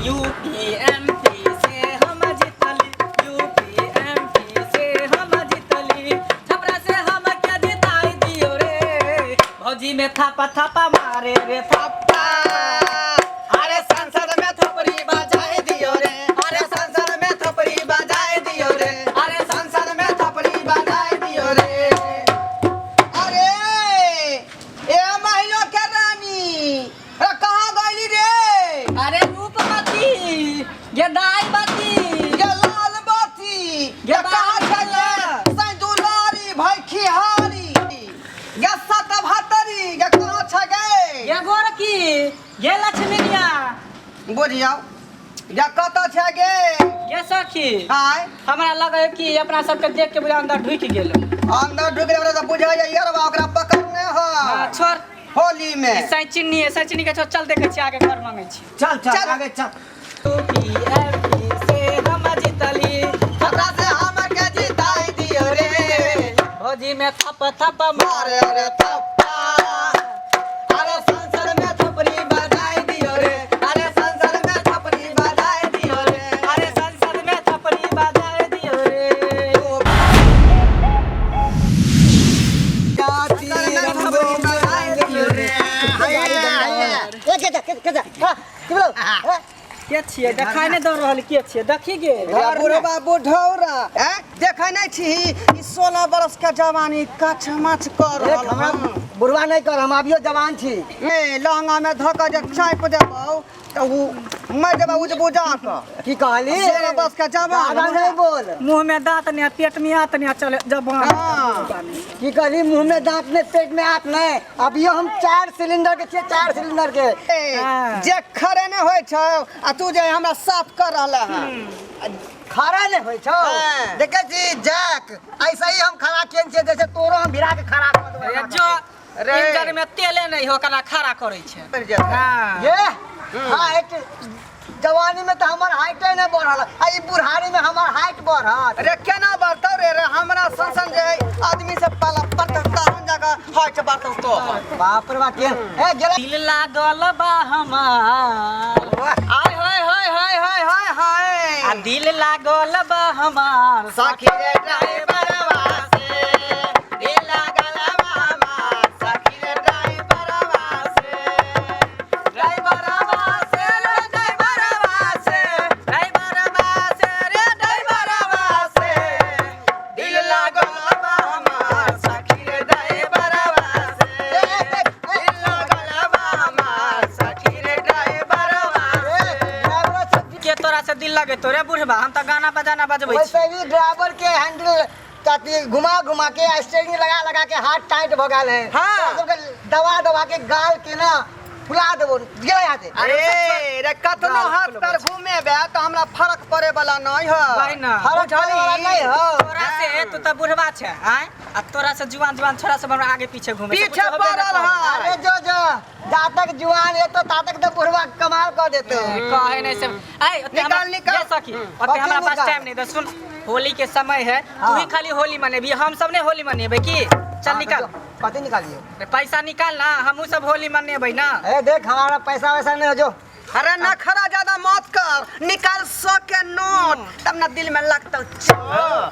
UP MP से हम जीतली, UP MP से हम जीतली, छपरा से हम क्या जिताई दियो रे, भौजी में थापा थापा मारे रे थापा, अरे संसद में थपड़ी बजाए दियो रे, अरे संसद में थपड़ी बजाए दियो रे, अरे संसद में थपड़ी बजाए दियो रे। अरे ए महिला के रानी अरे कहाँ गईली रे? अरे रूपमती ये दाईमती ये लाल बाती ये कहाँ चले? सैदुलारी भाई खिहारी ये सतभतरी ये कहाँ छगे? ये गोरकी ये लक्ष्मीनिया बुझ जाओ ये कत छगे? ये सखी आय हमरा लगे कि अपना सबके देख के बुझा अंदर ढुक गेलो। अंदर ढुक गए तो बुझा यार ओकरा पकड़ने हो छोड़ होली में सैचिनी है, सैचिनी के चल देखे छी आगे घर मांगे छी। चल चल आगे चल। यूपीएमपी से हम जीतली, छपरा से हम के जिताई दियो रे, भौजी में थप थप मारे रे थप्पा, अरे संसद में थपड़ी बजाई दियो रे, अरे संसद में थपड़ी बजाई दियो रे, अरे संसद में थपड़ी बजाए दियो रे। जाति थपड़ी बजाई दियो रे। के छिए देखाई नहीं दो रहल, के छिए देखी गे बुढ़वा बुढ़ौरा देखे नहीं छी ई 16 बरस के जवानी कछ मच कर रहल हम। बुढ़वा नहीं कर, हम अभियो जवान छी। ए लहंगा में धक जे चाप देबौ त उ मैं देबौ उज बुझा क की कहली? 16 बरस के जवान ज्यादा नहीं बोल। मुंह में दांत नहीं पेट में आत नहीं चले जबान। हाँ। की कहली? मुंह में दांत नहीं, पेट में हाथ नहीं। अभियो हम 4 सिलेंडर के छिए, 4 सिलेंडर के। ए, हाँ। जे खरे ने होय छौ आ तू जे हमरा साफ कर रहला है खड़ा नहीं होय छौ। हाँ। देखे छी जैक ऐसे ही हम खड़ा केन छिए, जैसे तोरो हम भिरा के खड़ा कर ये देबै। जो रे। इंजन में तेले नहीं हो कना खड़ा करे छे। हां ये हाइट जवानी में तो हमार हाइट नहीं बढ़ल, आ ई बुढ़ारी में हमार हाइट बढ़त। रे केना बढ़तौ रे हमरा संसन जे आदमी से पाला पटका हम जगह हाइट बढ़तौ तो बाप रे बाप, ए गेला दिल लागल बा हमार, आय हाय हाय हाय हाय हाय हाय आ दिल लागल बा हमार सखी रे ड्राइवरवा से दिल गलवा हमार सखी रे ड्राइवरवा से ड्राइवरवा से रे ड्राइवरवा से ड्राइवरवा से रे ड्राइवरवा से दिल गलवा हमार सखी रे ड्राइवरवा से दिल गलवा हमार सखी रे ड्राइवरवा से के तोरा से दिल लगे तोरे बुढ़वा, हम तो गाना बजाना बजबै छी। वैसे भी ड्राइवर के हैंडल ताती घुमा घुमा के स्टीयरिंग लगा लगा के हाथ टाइट भ गेल है। हाँ। तो सबके दबा दबा के गाल के ना फुला देबो गेला यहाँ से। अरे रे कतनो हाथ पर घूमे बे तो हमरा फर्क पड़े वाला नहीं है भाई ना फर्क पड़े वाला नहीं हो। तोरा से तू तो बुढ़वा छे आय, आ तोरा से जुआन जुआन छोरा सब हमरा आगे पीछे घूमे पीछे पड़ल है अरे जो जो जा तक जुआन है तो ता तक तो बुढ़वा कमाल कर देते हो। कहे नहीं सब आय ओते निकाल, हमरा निकाल। ये सखी ओते हमरा पास टाइम नहीं दे। सुन होली के समय है, तू ही खाली होली मनेबी, हम सब ने होली मनेबे की। चल निकाल कथी निकालिए? रे पैसा निकाल ना, हमहू सब होली मनेबे ना। ए देख हमारा पैसा वैसा नहीं हो जो। अरे नखरा ज्यादा मत कर, निकाल 100 के नोट तब ना दिल में लगता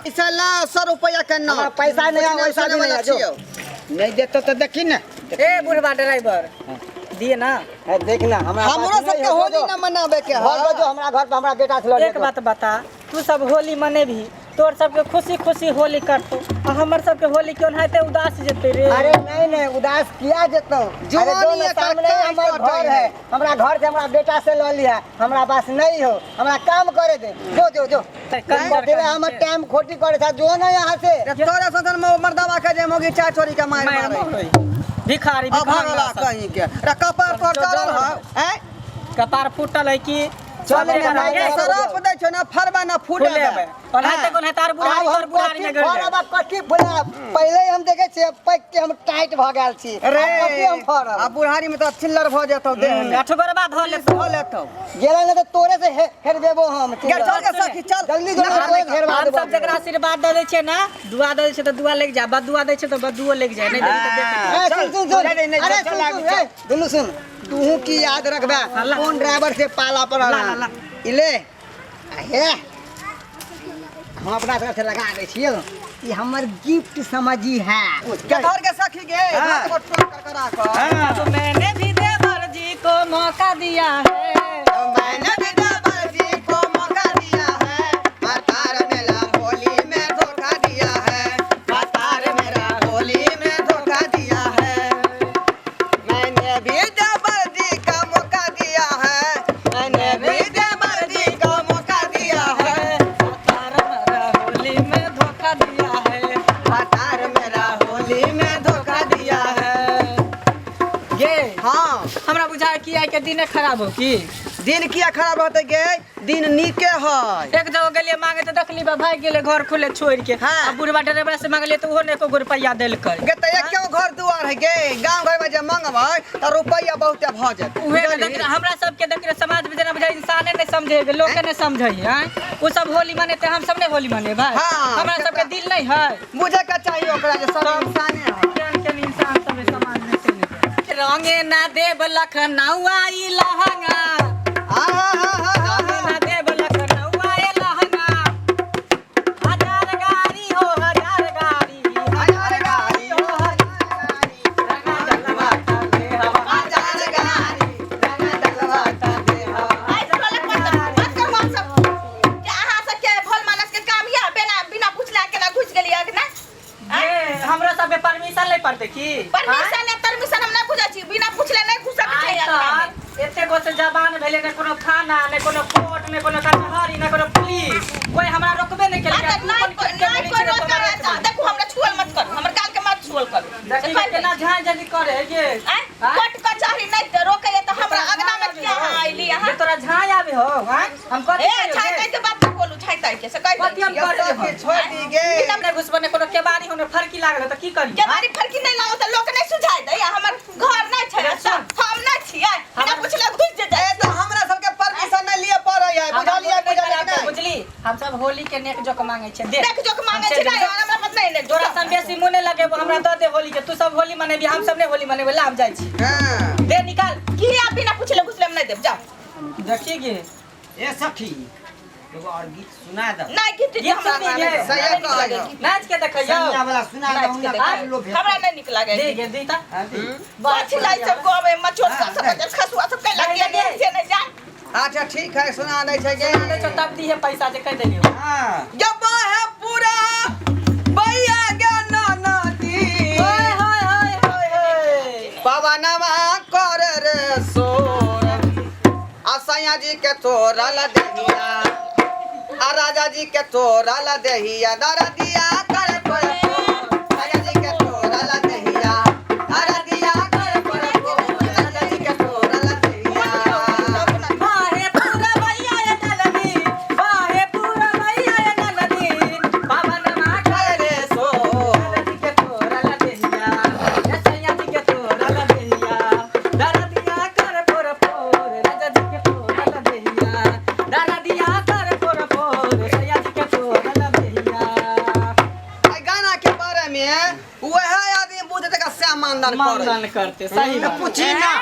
इसे ला 100 रुपया के हमारा नोट पैसा नहीं है, वैसा भी नहीं है जो। नहीं देतो तो देखी ना ए बुढ़वा ड्राइवर दिए ना। ए देख ना हमरा हमरो सबके होली ना मनावे के घर है जो हमरा घर पे हमरा बेटा छलो। एक बात बता, तू सब होली मनेबी, तोर सबके खुशी खुशी होली करतो, आ हमर सबके होली क्यों नाते उदास जेते रे। अरे नहीं नहीं उदास किया जेतो। जवानी अरे सामने का हमर कैसे घर है, हमरा घर से हमरा बेटा से ल लिया, हमरा पास नहीं हो, हमरा काम करे दे। जो जो जो काम कर तेरे हमर टाइम खोटी करे था जो ना यहाँ से। तोरे सदन में मर्दावा के जे मोगी चार छोरी के मार मारे भिखारी अब भगला कहीं के रे कपार पर चढ़ल है हैं कपार फूटल है कि चले ना चले भाई, ना। सरफ दै छ ना फरबा ना फूले फूले बे। बे। और है कोन है तार बुढ़ारी और बुढ़ारी में गड़ अब कथी बोला पहले हम देखे छे पैक के हम टाइट भ गेल छी अरे हम फरब अब बुढ़ारी में तो चिल्लर भ जेतौ देह में आठ गोरबा धो ले हो लेतौ गेला न तो तोरे से हेर देबो हम चल के सखी चल जल्दी जल्दी हेरवा हम देबो सब जकरा आशीर्वाद दे छै ना दुआ दे छै त दुआ लग जा बदुआ दे छै त बदुओ लग जाय नहीं दे त देख सुन अरे सुन दुनू सुन तू की याद रखबा कौन ड्राइवर से पाला पड़ल इले हे हम अपना तरफ से लगा दे छियै ई हमर गिफ्ट समझी है घर के सखी गे हाथ को ठोक कर करा तो मैंने भी देवर जी को मौका दिया है मैंने भी देवर जी को मौका दिया है मतार मेरा होली में धोखा दिया है मतार मेरा होली में धोखा दिया है मैंने भी देवर जी का मौका दिया है मैंने भी देवर जी का मौका दिया है तार मेरा होली में धोखा दिया है मतार मेरा होली में धोखा दिया है गे हाँ हमरा बुझाय कि आइ के दिन खराब हो की दिन किया खराब होते गे दिन नीके है एक जगह गेलिए मांगे तो देखली बा भाग गेले घर खुले छोड़ के हाँ। अब बुढ़वा ड्राइवर से मांगलिए तो ओहो ने एको रुपया देल कर गे त एक क्यों घर दुआर है गे गांव घर में जे मंगबै त रुपया बहुते भ जात उहे ने देख हमरा सब के देख समाज में जना बुझाय इंसाने नहीं समझे लोग नहीं समझे हैं वो सब होली मनेते हम सब नहीं होली मने भाई हाँ। हमरा सब के दिल नहीं है बुझे का चाहिए ओकरा जे सब इंसाने है के इंसान सब समाज में से रंगे ना देव लखनऊआ ई लहंगा रंगे ना देव लखनऊआ ई लहंगा हजार गाड़ी हो हजार गाड़ी हजार गाड़ी हो रंगा जलवा के हवा हजार गाड़ी रंगा डलवा का दे हमरा सब के परमिशन ले पड़ते की एते गो से जबान भेले ने कोनो थाना ने कोनो कोर्ट ने कोनो कचहरी ने कोनो पुलिस कोई हमरा रोकबे नहीं केले देखी केना झाय जल्दी करे ये ये तोरा झाय आवे हो हैं हम कथि छोड़ दी गे हमने घुसबने कोनो केबारी होने फरकी लागल त की करी तो हमरा सब के परमिशन नहीं लिए पड़ै है बुझलिए बुझली हम सब होली के नेक जोक मांगे छै दे तोरा सन बेसी मुने लगे हमरा द दे होली के तू सब होली मनेबी हम सब ने होली मनेबे ला हम जाई छी हां दे निकाल देखी गे ए सखी एगो और गीत सुना द नाच के देखियो संज्ञा वाला सुना द नाच के हमरा देखा। लो भेट हमरा नहीं निक लागे दे गे दे ता अच्छा ठीक है सुना दै छै गे दे तो तब दी है पैसा जे कह देलियो हां जब है पूरा भैया ज्ञान नदी ओए होय होय होय होय पवनवा कर रे सोर असैया जी के तोरल दहिया आ राजा जी के तोरल दहिया दरदिया कर पर राजा जी के तोरल दहिया दरदिया कर पर राजा जी के तोरल दहिया बाहे पूरा भैया ये नदी बाहे पूरा भैया ये नदी बाबन मा कर रे सोर जी के तोरा ला देहिया सैया जी के तोरा ला देहिया दरदिया कर पोर पोर राजा जी के तोरा ला देहिया दरदिया कर पोर पोर सैया जी के तोरा ला देहिया आई गाना के बारे में वह आदमी बुझते का श्याम मानदान करे मानदान करते सही बात पूछी ना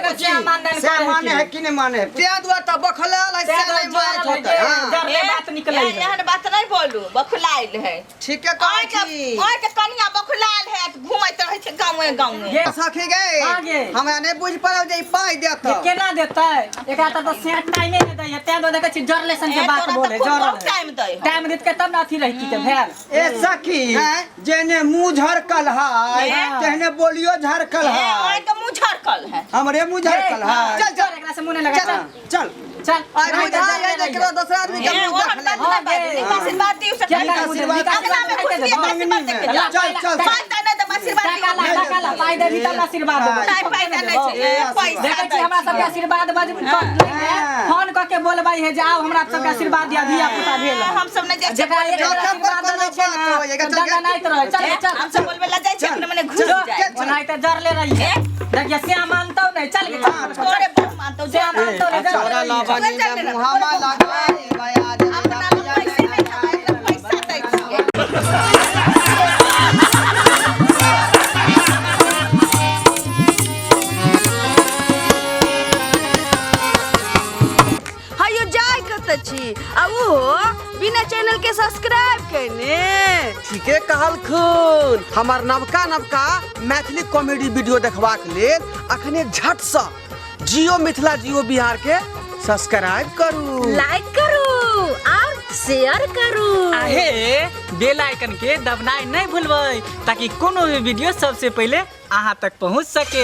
माने है कि नहीं माने है ते दुआ त बखलाल है से नहीं मानत होते हां बात निकले बात नहीं बोलू बखुलाइल है ठीक है कहछी कनिया बखुलाइल है घूमत रहे छै गाँव में ये सखी गए आगे। हमरा नहीं बुझ पाओ जे पाई देत ये केना देतै एकरा त सेट टाइमे नै दै तै दो देखै छी जरलेसन के बात बोले जरल टाइम दे टाइम देत के तब न अथी रहती के भेल ए सखी हैं? जेने मुंह झरकल है हैं? तेने बोलियो झरकल है मुँह झड़कल है हमरे मुंह झरकल है चल चल एकरा से मुने लगा चल चल चल आई बुझा है देखरो दूसरा आदमी के मुंह देख ले आशीर्वाद दियो से चल आशीर्वाद अगला में कुछ दियो आशीर्वाद देके जा चल चल पाँच दाना तो आशीर्वाद काला पाई दे तब आशीर्वाद देबो नहीं पाई नहीं छै देखै छी हमरा सबके आशीर्वाद फोन क के बोलबै है जाओ हमरा सबके आशीर्वाद दिया धिया पुता भेल हम सब नहीं जाय छी जेकरा एक आशीर्वाद देबै छै ना दादा नहीं त रहे चल चल हम सब बोलबे ला जाय छी अपने मने घुस जाय ओनाइ त जरले रही है देखिए श्याम मानतौ नहीं चल के तोरे बहुत मानतो श्याम मानतौ नहीं चौरा लवनी में मुहामा लगाई बया दे अपना पैसे नहीं हमारे पैसा दै छी हायो जाय कत छी आ वो बिना चैनल के सब्सक्राइब करने ठीके कहलखुन हमार नवका मैथिली कॉमेडी वीडियो देखबाक लेल अखने झट सँ जियो मिथिला जियो बिहार के सब्सक्राइब करू लाइक करू और शेयर करू आहे बेल आइकन के दबनाइ नहीं भूलबै ताकि कोनो भी वीडियो सबसे पहले अहाँ तक पहुंच सके।